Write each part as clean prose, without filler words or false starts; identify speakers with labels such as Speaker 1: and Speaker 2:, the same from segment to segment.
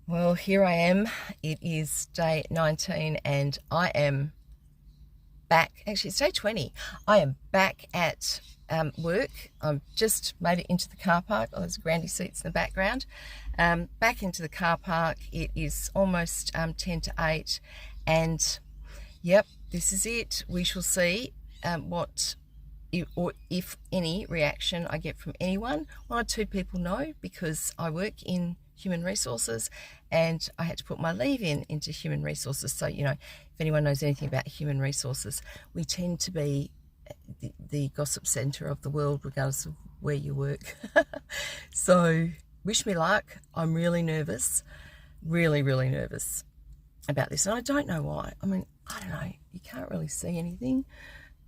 Speaker 1: Well, here I am. It is day 19 and I am back. Actually, it's day 20. I am back at work. I've just made it into the car park. Oh, there's grandy seats in the background. Back into the car park. It is almost 10 to 8 and yep, this is it. We shall see what or if any reaction I get from anyone. One or two people know because I work in human resources and I had to put my leave into human resources. So, if anyone knows anything about human resources, we tend to be the gossip centre of the world regardless of where you work. So wish me luck. I'm really nervous, really nervous about this, and I don't know why. I mean, I don't know, you can't really see anything.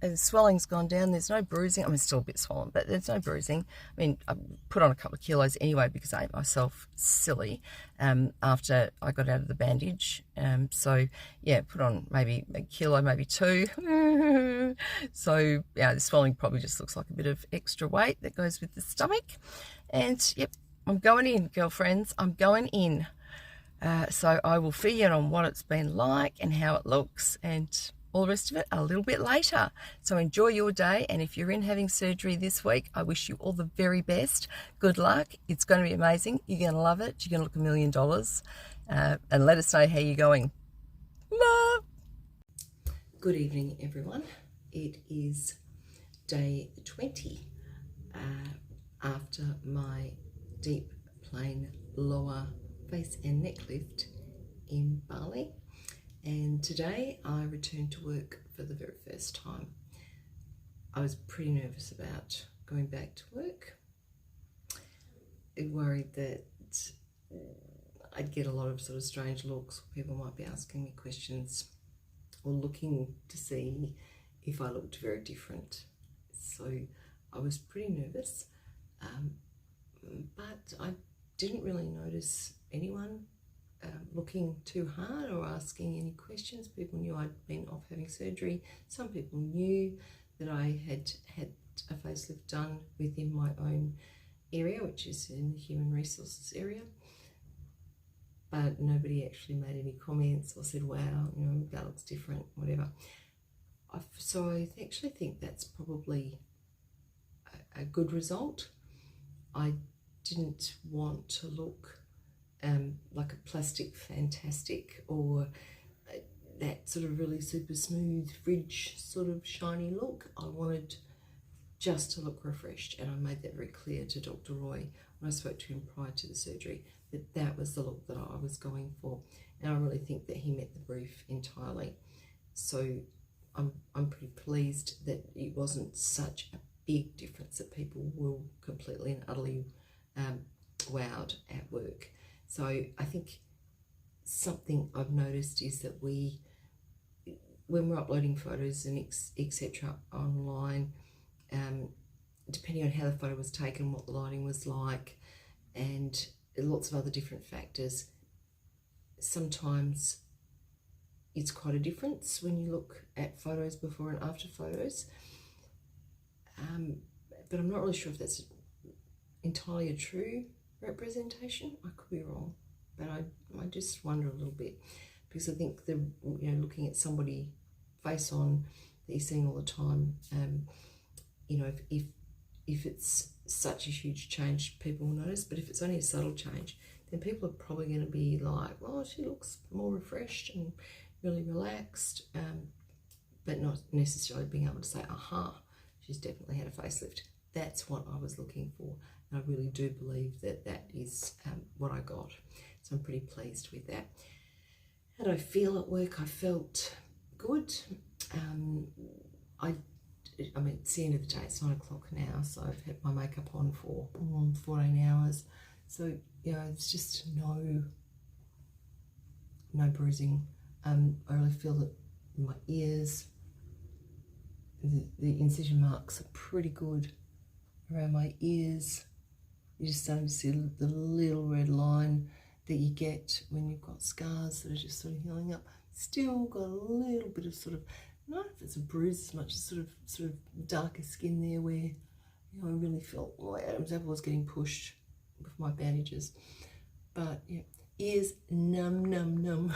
Speaker 1: The swelling's gone down. There's no bruising. I mean, it's still a bit swollen, but there's no bruising. I mean, I put on a couple of kilos anyway because I ate myself silly after I got out of the bandage. So, yeah, put on maybe a kilo, maybe two. So, yeah, the swelling probably just looks like a bit of extra weight that goes with the stomach. And, yep, I'm going in, girlfriends. I'm going in. So I will fill you in on what it's been like and how it looks and all the rest of it a little bit later. So enjoy your day, and if you're in having surgery this week, I wish you all the very best. Good luck. It's going to be amazing. You're going to love it. You're going to look $1 million. And let us know how you're going. Bye. Good evening, everyone. It is day 20 after my deep plane lower face and neck lift in Bali. And today I returned to work for the very first time. I was pretty nervous about going back to work. I worried that I'd get a lot of sort of strange looks. People might be asking me questions or looking to see if I looked very different. So I was pretty nervous, but I didn't really notice anyone looking too hard or asking any questions. People knew I'd been off having surgery. Some people knew that I had had a facelift done within my own area, which is in the human resources area. But nobody actually made any comments or said, wow, that looks different, whatever. So I actually think that's probably a good result. I didn't want to look like a plastic fantastic or that sort of really super smooth fridge sort of shiny look. I wanted just to look refreshed, and I made that very clear to Dr. Roy when I spoke to him prior to the surgery, that was the look that I was going for, and I really think that he met the brief entirely. So I'm pretty pleased that it wasn't such a big difference that people were completely and utterly wowed at work. So I think something I've noticed is that when we're uploading photos and etc. online, depending on how the photo was taken, what the lighting was like, and lots of other different factors, sometimes it's quite a difference when you look at photos before and after photos. But I'm not really sure if that's entirely a true representation. I could be wrong, but I just wonder a little bit, because I think looking at somebody face on that you're seeing all the time, if it's such a huge change, people will notice. But if it's only a subtle change, then people are probably going to be like, well, she looks more refreshed and really relaxed, but not necessarily being able to say, aha, she's definitely had a facelift. That's what I was looking for. I really do believe that is what I got. So I'm pretty pleased with that. How do I feel at work? I felt good. I mean, it's the end of the day. It's 9 o'clock now, so I've had my makeup on for 14 hours. So, it's just no bruising. I really feel that my ears, the incision marks are pretty good around my ears. You're just starting to see the little red line that you get when you've got scars that are just sort of healing up. Still got a little bit of sort of, I don't know if it's a bruise as much as sort of darker skin there where, I really felt like Adam's apple was getting pushed with my bandages. But yeah,
Speaker 2: ears numb, numb, numb.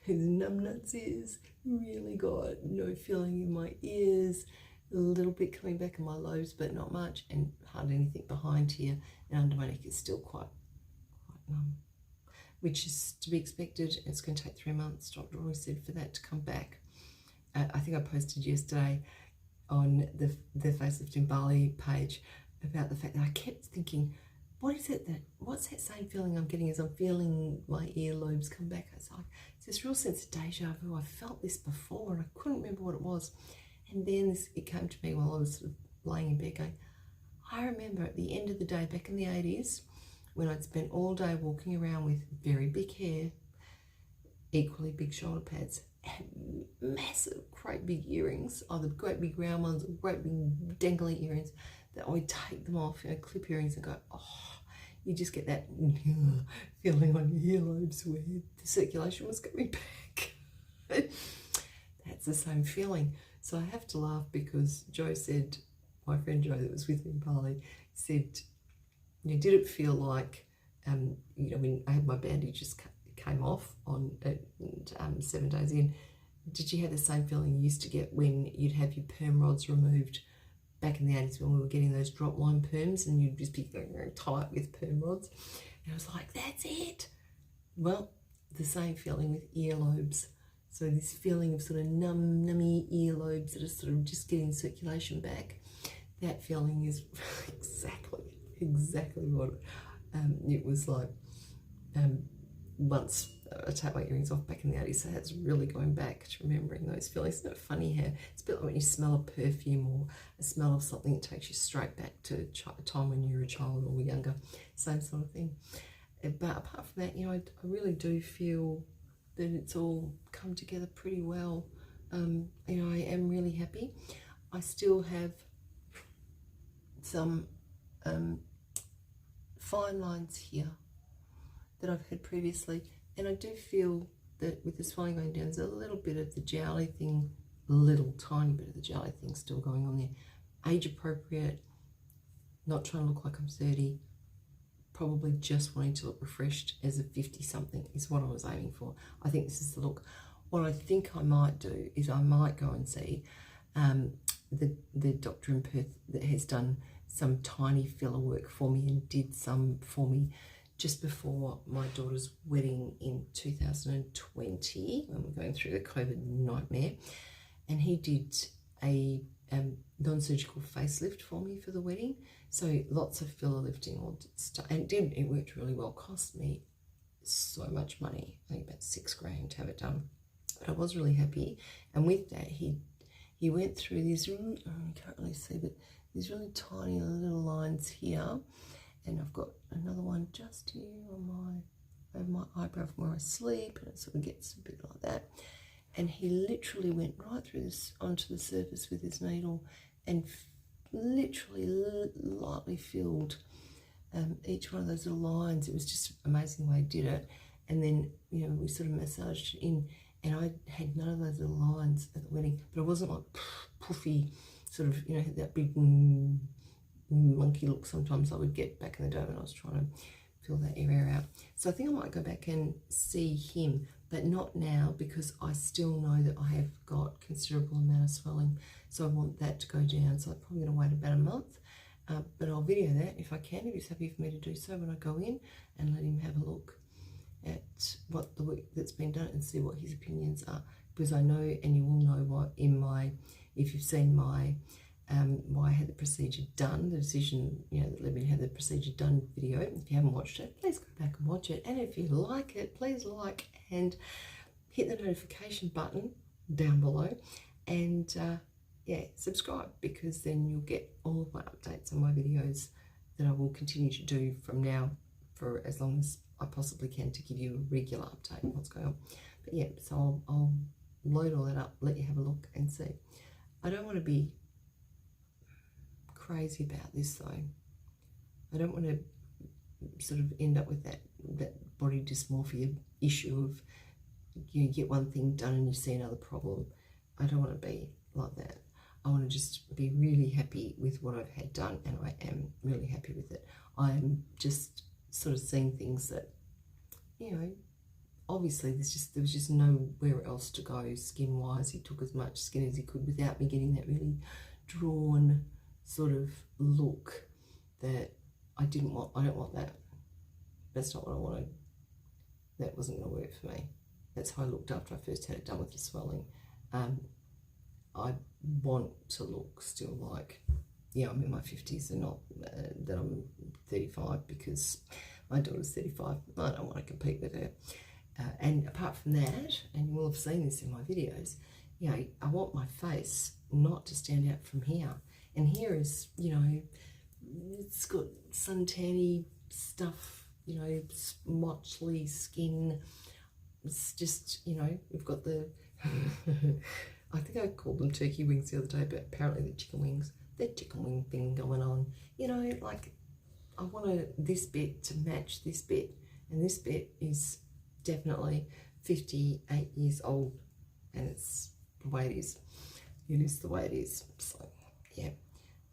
Speaker 2: His numb nuts ears really got no feeling in my ears, a little bit coming back in my lobes, but not much, and hardly anything behind here, and under my neck is still quite numb, which is to be expected. It's going to take 3 months, Dr. Roy said, for that to come back. I think I posted yesterday on the Facelift in Bali page about the fact that I kept thinking, what's that same feeling I'm getting as I'm feeling my earlobes come back? It's like, it's this real sense of deja vu. I felt this before and I couldn't remember what it was. And then it came to me while I was sort of laying in bed going, I remember at the end of the day, back in the 80s, when I'd spent all day walking around with very big hair, equally big shoulder pads, and massive, great big earrings, either great big round ones or great big dangly earrings, that I would take them off, clip earrings, and go, oh, you just get that feeling on your earlobes where the circulation was coming back. That's the same feeling. So I have to laugh because Joe said, my friend Joe that was with me in Bali, said, did it feel like, when I had my bandages came off on 7 days in, did you have the same feeling you used to get when you'd have your perm rods removed back in the 80s when we were getting those drop line perms and you'd just be going very tight with perm rods? And I was like, that's it. Well, the same feeling with earlobes. So this feeling of sort of nummy earlobes that are sort of just getting circulation back, that feeling is exactly what it was like. Once I take my earrings off back in the 80s, so that's really going back to remembering those feelings. Isn't it funny how it's a bit like when you smell a perfume or a smell of something that takes you straight back to a time when you were a child or younger, same sort of thing. But apart from that, I really do feel that it's all come together pretty well. I am really happy. I still have some fine lines here that I've had previously, and I do feel that with the swelling going down, there's a little bit of the jowly thing, tiny bit of the jowly thing still going on there. Age appropriate, not trying to look like I'm 30, probably just wanting to look refreshed as a 50-something is what I was aiming for. I think this is the look. What I think I might do is I might go and see the doctor in Perth that has done some tiny filler work for me and did some for me just before my daughter's wedding in 2020 when we're going through the COVID nightmare. And he did a non-surgical facelift for me for the wedding. So lots of filler lifting all stuff. And it worked really well. Cost me so much money. I think about $6,000 to have it done. But I was really happy. And with that, he went through these, you can't really see, but these really tiny little lines here. And I've got another one just here on my eyebrow from where I sleep, and it sort of gets a bit like that. And he literally went right through this onto the surface with his needle and literally lightly filled each one of those little lines. It was just amazing the way he did it. And then, we sort of massaged it in, and I had none of those little lines at the wedding, but it wasn't like puffy, sort of, had that big monkey look sometimes I would get back in the day when I was trying to fill that area out. So I think I might go back and see him, but not now, because I still know that I have got considerable amount of swelling, so I want that to go down. So I'm probably going to wait about a month, but I'll video that if I can, if he's happy for me to do so, when I go in and let him have a look at what the work that's been done and see what his opinions are, because I know, and you will know what if you've seen my why I had the procedure done, the decision, that led me to have the procedure done video. If you haven't watched it, please go back and watch it. And if you like it, please like and hit the notification button down below. And subscribe, because then you'll get all of my updates on my videos that I will continue to do from now for as long as I possibly can, to give you a regular update on what's going on. But yeah, so I'll load all that up, let you have a look and see. I don't want to be crazy about this though. I don't want to sort of end up with that body dysmorphia issue of you get one thing done and you see another problem. I don't want to be like that. I want to just be really happy with what I've had done, and I am really happy with it. I'm just sort of seeing things that you know, obviously there was just nowhere else to go skin wise. He took as much skin as he could without me getting that really drawn sort of look that I didn't want. I don't want that. That's not what I wanted. That wasn't going to work for me. That's how I looked after I first had it done with the swelling. I want to look still like, yeah, I'm in my 50s and not that I'm 35, because my daughter's 35. I don't want to compete with her. And apart from that, and you will have seen this in my videos, you know, I want my face not to stand out from here. And here is, you know, it's got suntanny stuff, you know, smotchly skin. It's just, you know, we've got the, I think I called them turkey wings the other day, but apparently they're chicken wings. That chicken wing thing going on. You know, like, I want this bit to match this bit. And this bit is definitely 58 years old. And it's the way it is. It is the way it is. So, yeah.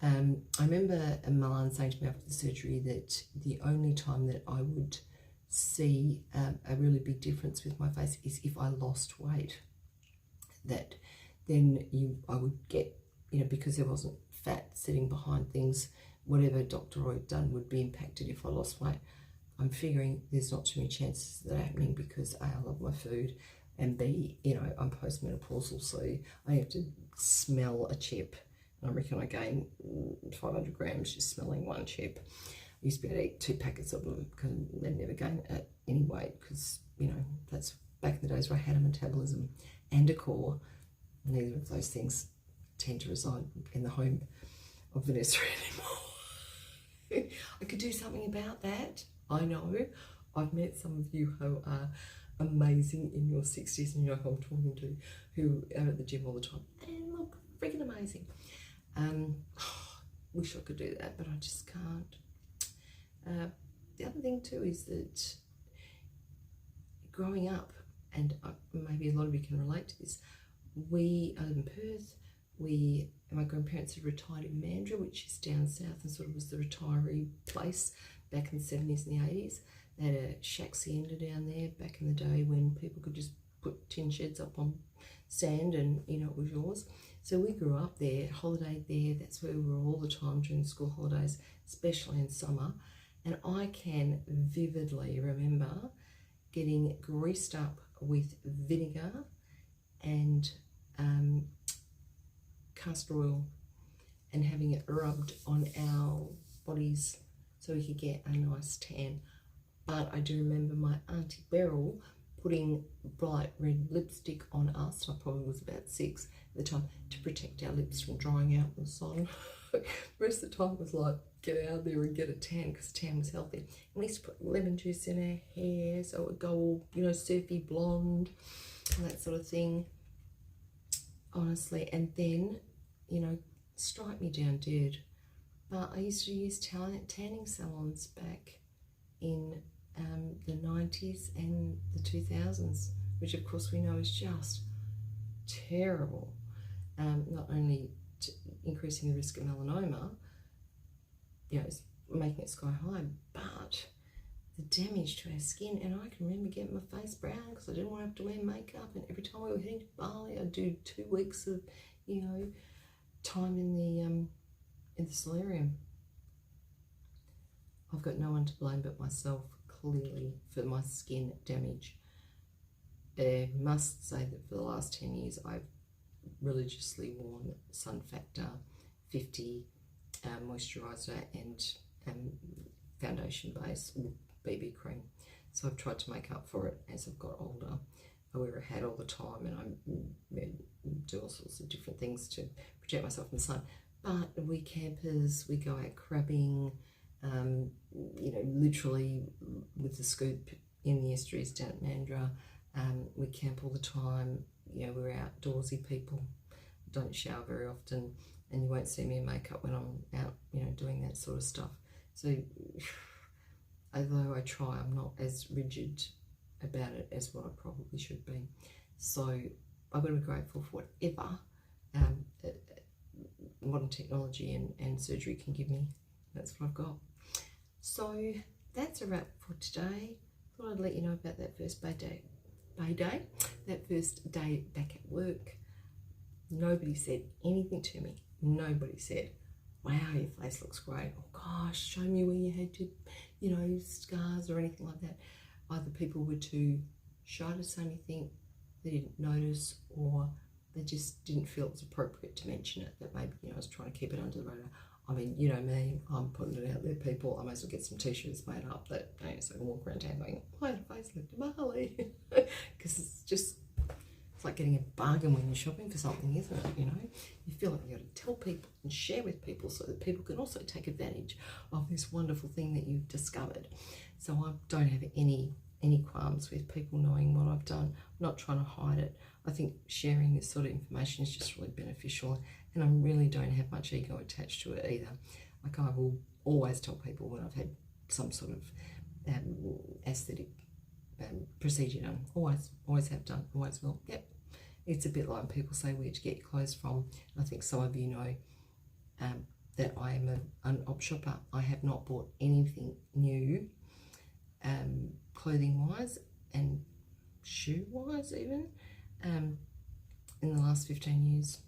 Speaker 2: I remember Milan saying to me after the surgery that the only time that I would see a really big difference with my face is if I lost weight. That then I would get, you know, because there wasn't fat sitting behind things, whatever Dr. Roy had done would be impacted if I lost weight. I'm figuring there's not too many chances of that happening because A, I love my food, and B, you know, I'm postmenopausal, so I have to smell a chip. And I reckon I gained 500 grams just smelling one chip. I used to be able to eat 2 packets of them because I never gained any weight, because, you know, that's back in the days where I had a metabolism and a core. Neither of those things tend to reside in the home of Vanessa anymore. I could do something about that. I know. I've met some of you who are amazing in your 60s, and you know who I'm talking to, who are at the gym all the time and look freaking amazing. Wish I could do that, but I just can't. The other thing too is that growing up, and maybe a lot of you can relate to this, I live in Perth. My grandparents had retired in Mandurah, which is down south and sort of was the retiree place back in the 70s and the 80s. They had a shaxienda down there back in the day when people could just put tin sheds up on sand and, you know, it was yours. So we grew up there, holidayed there. That's where we were all the time during the school holidays, especially in summer. And I can vividly remember getting greased up with vinegar and castor oil and having it rubbed on our bodies so we could get a nice tan. But I do remember my Auntie Beryl putting bright red lipstick on us. I probably was about 6 at the time, to protect our lips from drying out in the sun. The rest of the time was like, get out there and get a tan, because tan was healthy. And we used to put lemon juice in our hair so it would go all, you know, surfy blonde and that sort of thing. Honestly, and then, you know, strike me down dead. But I used to use tanning salons back in the 90s and the 2000s, which of course we know is just terrible. Not only increasing the risk of melanoma, you know, it's making it sky high, but the damage to our skin. And I can remember getting my face brown because I didn't want to have to wear makeup, and every time we were heading to Bali, I'd do 2 weeks of, you know, time in the solarium. I've got no one to blame but myself, clearly, for my skin damage. I must say that for the last 10 years I've religiously worn Sun Factor 50 moisturiser and foundation base, or BB cream. So I've tried to make up for it as I've got older. I wear a hat all the time, and I do all sorts of different things to protect myself from the sun. But we campers, we go out crabbing, you know, literally with the scoop in the estuaries down at Mandurah. We camp all the time. You know, we're outdoorsy people. Don't shower very often, and you won't see me in makeup when I'm out, you know, doing that sort of stuff. So although I try, I'm not as rigid about it as what I probably should be. So I've got to be grateful for whatever modern technology and surgery can give me. That's what I've got. So that's a wrap for today. thought I'd let you know about that first that first day back at work. Nobody said anything to me. Nobody said, wow, your face looks great. Oh gosh, show me where you had your, scars or anything like that. Either people were too shy to say anything, they didn't notice, or they just didn't feel it was appropriate to mention it, that maybe, I was trying to keep it under the radar. I mean, you know me, I'm putting it out there, people. I might as well get some t-shirts made up that, so I can walk around town going, I had a facelift in Bali. Because it's like getting a bargain when you're shopping for something, isn't it? You feel like you've got to tell people and share with people so that people can also take advantage of this wonderful thing that you've discovered. So I don't have any qualms with people knowing what I've done. I'm not trying to hide it. I think sharing this sort of information is just really beneficial, and I really don't have much ego attached to it either. Like, I will always tell people when I've had some sort of aesthetic procedure done. Always have done, always will. Yep. It's a bit like when people say, where'd you get your clothes from? I think some of you know that I am an op shopper. I have not bought anything new clothing wise and shoe wise even in the last 15 years.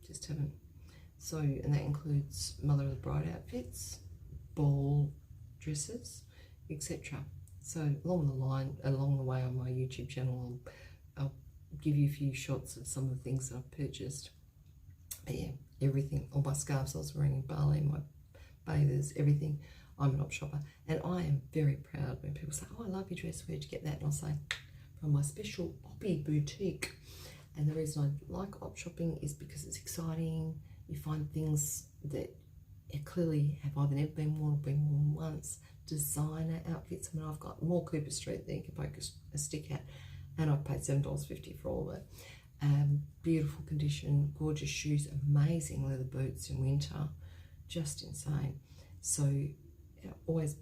Speaker 2: Just haven't. So, and that includes Mother of the Bride outfits, ball dresses, etc. So along the way on my YouTube channel, I'll give you a few shots of some of the things that I've purchased. But yeah, everything, all my scarves I was wearing in Bali, my bathers, everything. I'm an op shopper, and I am very proud when people say, oh, I love your dress, where'd you get that? And I'll say, from my special Oppie boutique. And the reason I like op shopping is because it's exciting. You find things that clearly have either never been worn or been worn once. Designer outfits. I mean, I've got more Cooper Street than you can poke a stick at, and I've paid $7.50 for all of it. Beautiful condition, gorgeous shoes, amazing leather boots in winter, just insane. So always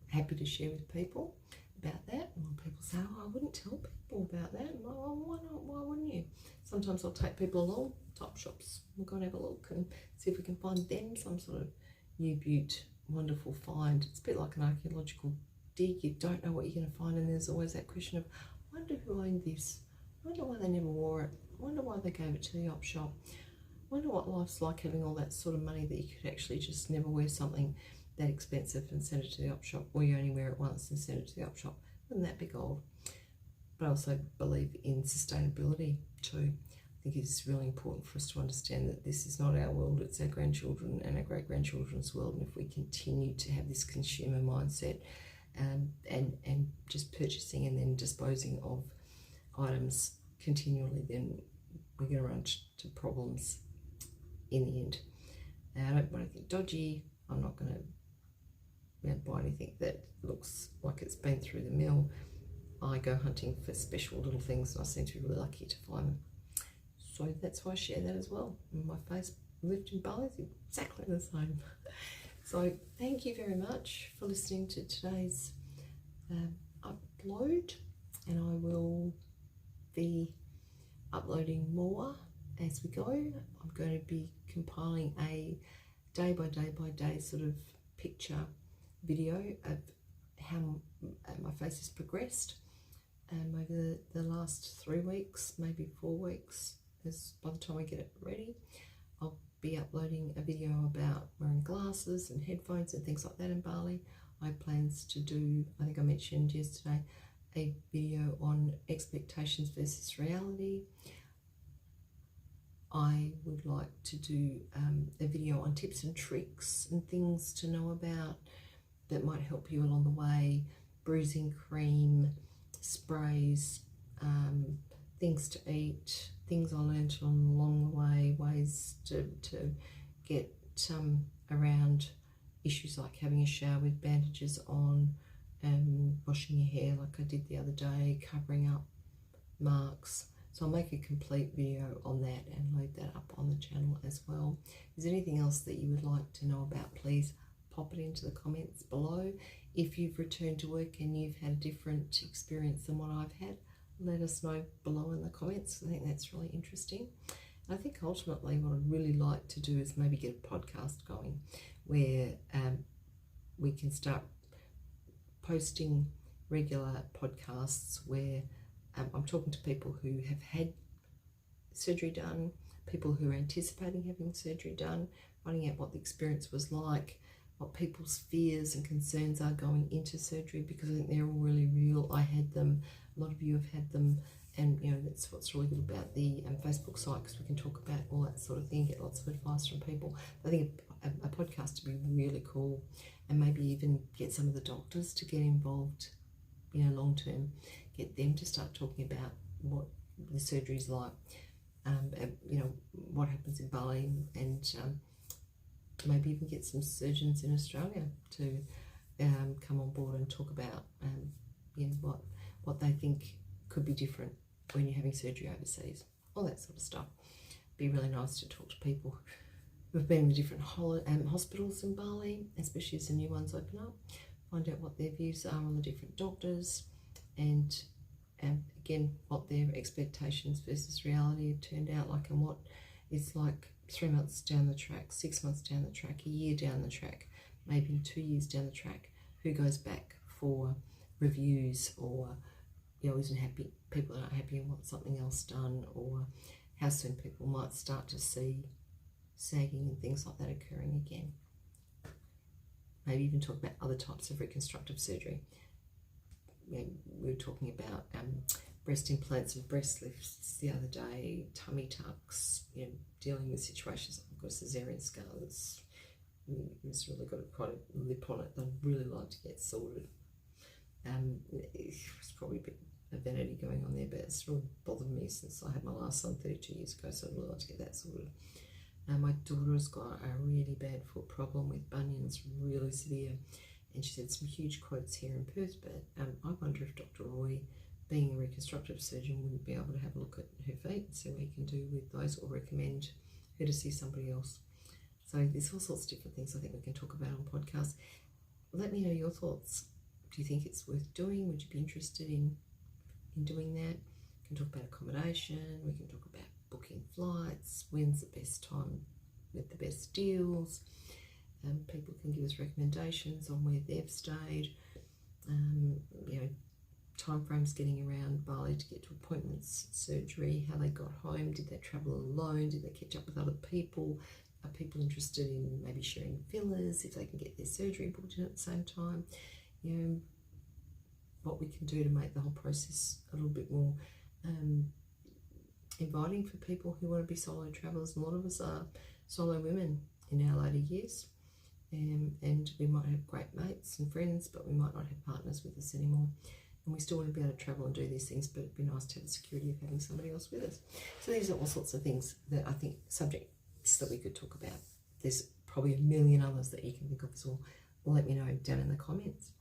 Speaker 2: happy to share with people about that. And when people say, oh, I wouldn't tell people about that, I'm like, oh, why not? Why wouldn't you? Sometimes I'll take people along top shops. We'll go and have a look and see if we can find them some sort of new beaut, wonderful find. It's a bit like an archaeological dig. You don't know what you're going to find, and there's always that question of, I wonder who owned this. I wonder why they never wore it. I wonder why they gave it to the op shop. I wonder what life's like having all that sort of money that you could actually just never wear something that expensive and send it to the op shop, or you only wear it once and send it to the op shop. Wouldn't that be gold? But I also believe in sustainability too. I think it's really important for us to understand that this is not our world, it's our grandchildren and our great-grandchildren's world. And if we continue to have this consumer mindset and just purchasing and then disposing of items continually, then we're going to run to problems in the end. Now, I don't buy anything dodgy. I'm not going to buy anything that looks like it's been through the mill. I go hunting for special little things, and I seem to be really lucky to find them. So that's why I share that as well. My facelift in Bali is exactly the same. So thank you very much for listening to today's upload, and I will be uploading more as we go. I'm going to be compiling a day by day sort of picture video of how my face has progressed over the last 3 weeks, maybe 4 weeks. By the time I get it ready, I'll be uploading a video about wearing glasses and headphones and things like that in Bali. I have plans to do, I think I mentioned yesterday, a video on expectations versus reality. I would like to do a video on tips and tricks and things to know about that might help you along the way. Bruising cream, sprays, things to eat, things I learned along the way, ways to get around issues like having a shower with bandages on, washing your hair like I did the other day, covering up marks. So I'll make a complete video on that and load that up on the channel as well. If there's anything else that you would like to know about, please pop it into the comments below. If you've returned to work and you've had a different experience than what I've had, let us know below in the comments. I think that's really interesting. And I think ultimately what I'd really like to do is maybe get a podcast going where we can start posting regular podcasts where I'm talking to people who have had surgery done, people who are anticipating having surgery done, finding out what the experience was like, what people's fears and concerns are going into surgery, because I think they're all really real. I had them, a lot of you have had them, and you know, that's what's really good about the Facebook site, because we can talk about all that sort of thing, get lots of advice from people. I think a podcast would be really cool, and maybe even get some of the doctors to get involved, you know, long term, get them to start talking about what the surgery's like, you know, what happens in Bali, and maybe even get some surgeons in Australia to come on board and talk about you know, what they think could be different when you're having surgery overseas, all that sort of stuff. Be really nice to talk to people who've been in different hospitals in Bali, especially as the new ones open up, find out what their views are on the different doctors, and again, what their expectations versus reality have turned out like, and what it's like 3 months down the track, 6 months down the track, a year down the track, maybe 2 years down the track, who goes back for reviews, or you know, isn't happy, people that aren't happy and want something else done, or how soon people might start to see sagging and things like that occurring again. Maybe even talk about other types of reconstructive surgery. You know, we were talking about breast implants and breast lifts the other day, tummy tucks, you know, dealing with situations like I've got a cesarean scar that's it's really got quite a lip on it that I'd really like to get sorted. It's probably a bit of vanity going on there, but it's really bothered me since I had my last son 32 years ago, so I'd really like to get that sorted. My daughter's got a really bad foot problem with bunions, really severe, and she said some huge quotes here in Perth, but I wonder if Dr. Roy, being a reconstructive surgeon, wouldn't be able to have a look at her feet and see what he can do with those, or recommend her to see somebody else. So there's all sorts of different things I think we can talk about on podcasts. Let me know your thoughts. Do you think it's worth doing? Would you be interested in doing that? We can talk about accommodation, we can talk about booking flights, when's the best time with the best deals. People can give us recommendations on where they've stayed, you know, time frames getting around Bali to get to appointments, surgery, how they got home, did they travel alone, did they catch up with other people, are people interested in maybe sharing fillers, if they can get their surgery booked in at the same time, you know, what we can do to make the whole process a little bit more inviting for people who want to be solo travellers. A lot of us are solo women in our later years, and we might have great mates and friends, but we might not have partners with us anymore, and we still want to be able to travel and do these things, but it'd be nice to have the security of having somebody else with us. So these are all sorts of things that I think, subjects that we could talk about. There's probably a million others that you can think of as well. Let me know down in the comments.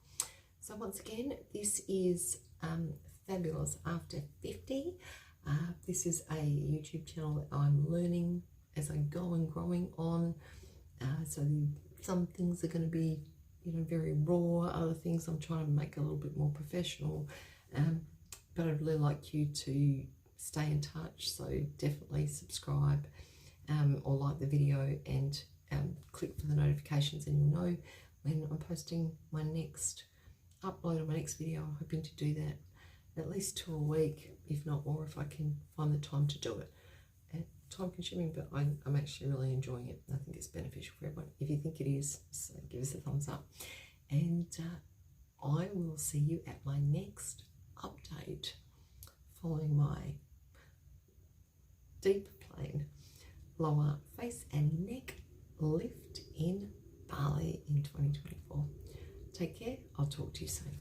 Speaker 2: So once again, this is Fabulous After 50. This is a YouTube channel that I'm learning as I go and growing on. So some things are going to be, you know, very raw. Other things I'm trying to make a little bit more professional. But I'd really like you to stay in touch. So definitely subscribe or like the video, and click for the notifications, and you'll know when I'm posting my next upload of my next video. I'm hoping to do that at least 2 a week, if not more, if I can find the time to do it. Time consuming, but I'm actually really enjoying it. I think it's beneficial for everyone. If you think it is, so give us a thumbs up, and I will see you at my next update following my deep plane lower face and neck lift in Bali in 2024. Take care. I'll talk to you soon.